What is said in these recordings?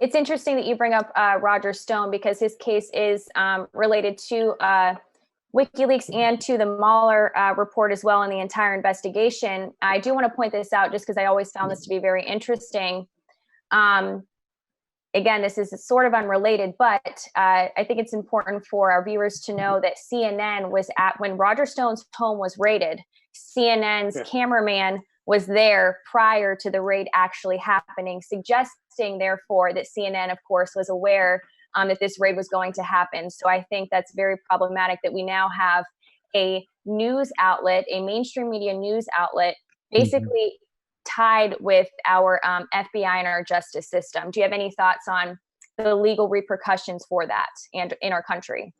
It's interesting that you bring up Roger Stone, because his case is related to WikiLeaks and to the Mueller report as well, in the entire investigation. I do want to point this out just because I always found this to be very interesting. Again, this is sort of unrelated, but I think it's important for our viewers to know that CNN was when Roger Stone's home was raided, CNN's cameraman was there prior to the raid actually happening, suggesting, therefore, that CNN, of course, was aware that this raid was going to happen. So I think that's very problematic that we now have a news outlet, a mainstream media news outlet, basically tied with our FBI and our justice system. Do you have any thoughts on the legal repercussions for that and in our country?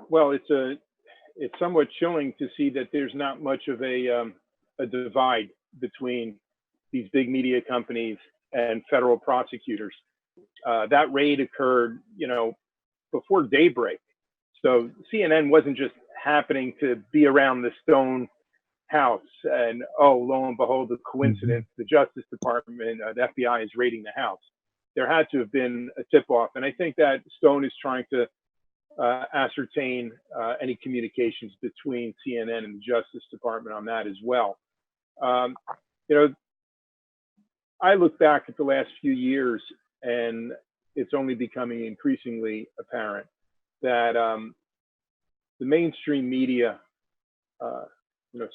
Well, it's somewhat chilling to see that there's not much of a divide between these big media companies and federal prosecutors. That raid occurred, before daybreak. So CNN wasn't just happening to be around the Stone house and, lo and behold, the coincidence, the Justice Department, the FBI is raiding the house. There had to have been a tip-off. And I think that Stone is trying to ascertain any communications between CNN and the Justice Department on that as well. I look back at the last few years, and it's only becoming increasingly apparent that the mainstream media,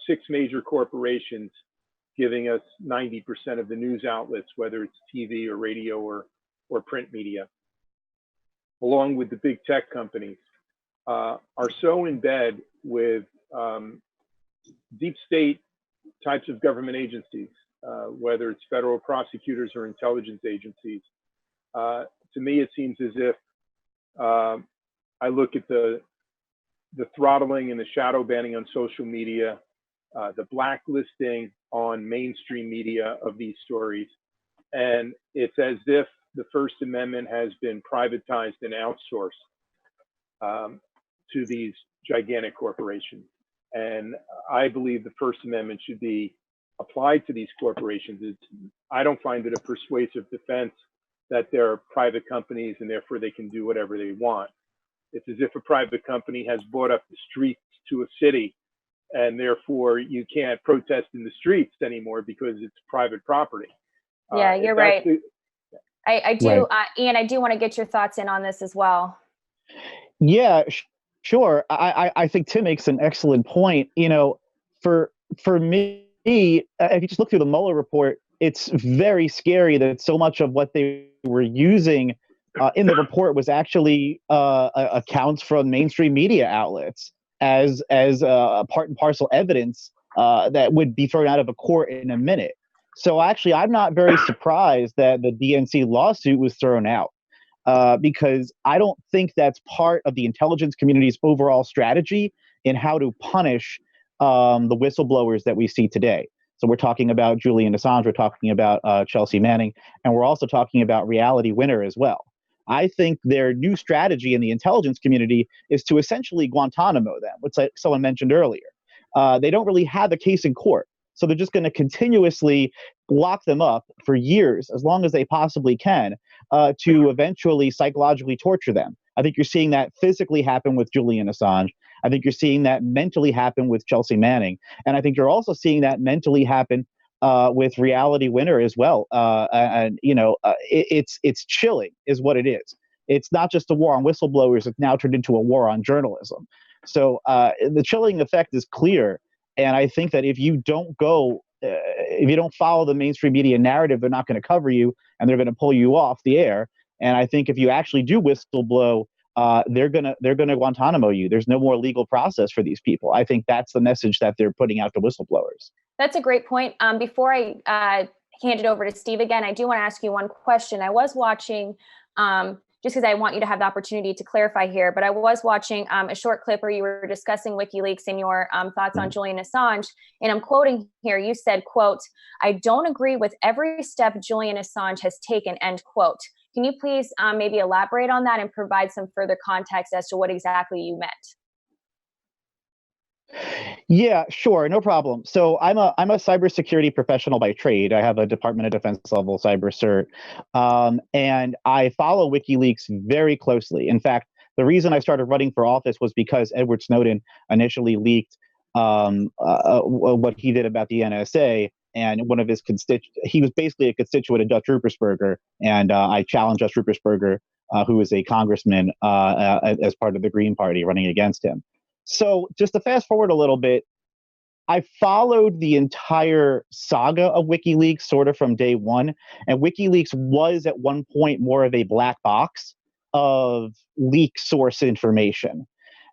6 major corporations giving us 90% of the news outlets, whether it's TV or radio or print media, along with the big tech companies, are so in bed with deep state types of government agencies, whether it's federal prosecutors or intelligence agencies. To me, it seems as if I look at the throttling and the shadow banning on social media, the blacklisting on mainstream media of these stories, and it's as if the First Amendment has been privatized and outsourced to these gigantic corporations. And I believe the First Amendment should be applied to these corporations. I don't find it a persuasive defense that they're private companies and therefore they can do whatever they want. It's as if a private company has bought up the streets to a city, and therefore you can't protest in the streets anymore because it's private property. Yeah, you're right. I do, right. Ian, I do want to get your thoughts in on this as well. Yeah, sure. I think Tim makes an excellent point. For me, if you just look through the Mueller report, it's very scary that so much of what they were using in the report was actually accounts from mainstream media outlets as part and parcel evidence that would be thrown out of a court in a minute. So actually, I'm not very surprised that the DNC lawsuit was thrown out because I don't think that's part of the intelligence community's overall strategy in how to punish the whistleblowers that we see today. So we're talking about Julian Assange, we're talking about Chelsea Manning, and we're also talking about Reality Winner as well. I think their new strategy in the intelligence community is to essentially Guantanamo them, which someone mentioned earlier. They don't really have a case in court, so they're just going to continuously lock them up for years, as long as they possibly can, to eventually psychologically torture them. I think you're seeing that physically happen with Julian Assange. I think you're seeing that mentally happen with Chelsea Manning. And I think you're also seeing that mentally happen with Reality Winner as well. It's chilling is what it is. It's not just a war on whistleblowers. It's now turned into a war on journalism. So the chilling effect is clear. And I think that if you don't follow the mainstream media narrative, they're not going to cover you and they're going to pull you off the air. And I think if you actually do whistleblow, they're gonna Guantanamo you. There's no more legal process for these people. I think that's the message that they're putting out to whistleblowers. That's a great point. Before I hand it over to Steve again, I do want to ask you one question. I was watching, just because I want you to have the opportunity to clarify here, but I was watching a short clip where you were discussing WikiLeaks and your thoughts on Julian Assange. And I'm quoting here, you said, quote, "I don't agree with every step Julian Assange has taken," end quote. Can you please maybe elaborate on that and provide some further context as to what exactly you meant? Yeah, sure, no problem. So I'm a cybersecurity professional by trade. I have a Department of Defense level cyber cert, and I follow WikiLeaks very closely. In fact, the reason I started running for office was because Edward Snowden initially leaked what he did about the NSA, and one of his he was basically a constituent of Dutch Ruppersberger, and I challenged Dutch Ruppersberger, who was a congressman as part of the Green Party, running against him. So just to fast forward a little bit, I followed the entire saga of WikiLeaks sort of from day one. And WikiLeaks was at one point more of a black box of leak source information.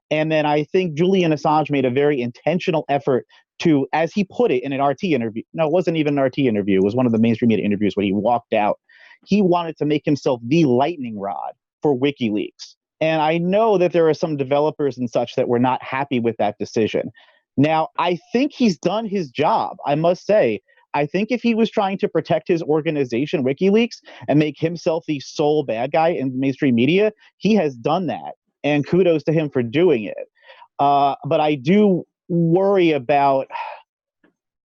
And then I think Julian Assange made a very intentional effort to, as he put it in an RT interview, no, it wasn't even an RT interview, it was one of the mainstream media interviews when he walked out. He wanted to make himself the lightning rod for WikiLeaks. And I know that there are some developers and such that were not happy with that decision. Now, I think he's done his job, I must say. I think if he was trying to protect his organization, WikiLeaks, and make himself the sole bad guy in mainstream media, he has done that. And kudos to him for doing it. But I do worry about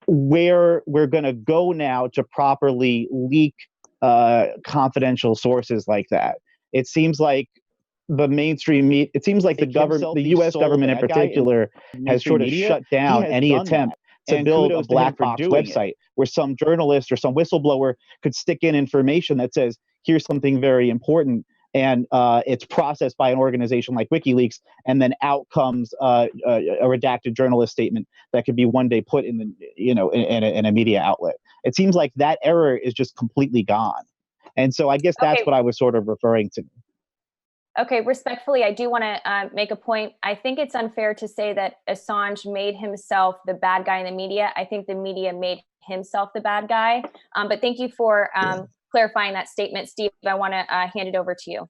where we're going to go now to properly leak confidential sources like that. It seems like the mainstream it seems like the government, the U.S. government in particular, has sort of shut down any attempt to build a black box website where some journalist or some whistleblower could stick in information that says, here's something very important, and it's processed by an organization like WikiLeaks, and then out comes a redacted journalist statement that could be one day put in the, in a media outlet. It seems like that error is just completely gone. And so I guess that's what I was sort of referring to. Okay, respectfully, I do want to make a point. I think it's unfair to say that Assange made himself the bad guy in the media. I think the media made himself the bad guy. But thank you for clarifying that statement, Steve. I want to hand it over to you.